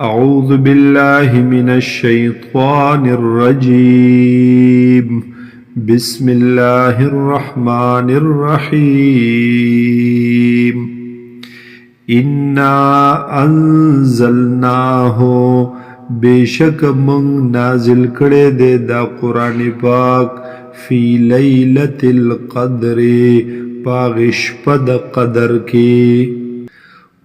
أعوذ بالله من الشيطان الرجيم بسم الله الرحمن الرحيم إنا أنزلناه بشك من نازل کرے دے دا قرآن پاک فی لیلت القدر پاغش پد قدر کی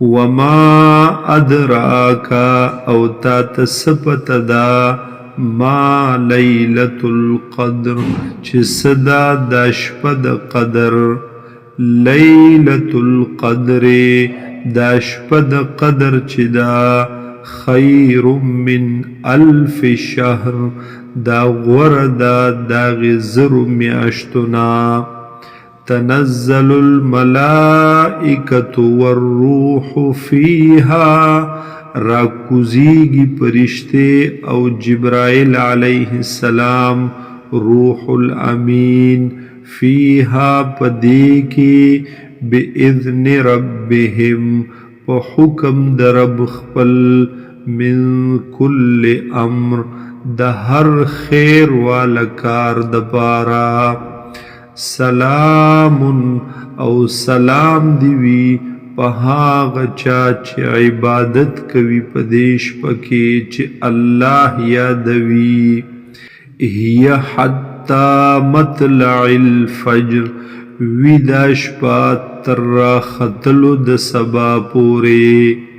وما ادراکا او تا تسپت دا ما لیلت القدر چه صدا دا شپد قدر لیلت القدر دا شپد قدر چه دا خیر من الف شهر دا غوردا دا غزر میاشتنا تنزل الملائكة والروح فيها راکوزیگی پرشتے او جبرائیل علیہ السلام روح الامین فیها پدیکی بإذن ربهم وحکم در رب خپل من کل امر د هر خیر والکار دپارا سلام او سلام دیوی پہاغ چاچ عبادت کوي پدیش پکی چه اللہ یادوی هی حتی مطلع الفجر ویداش پا تر خطلو د سبا پوره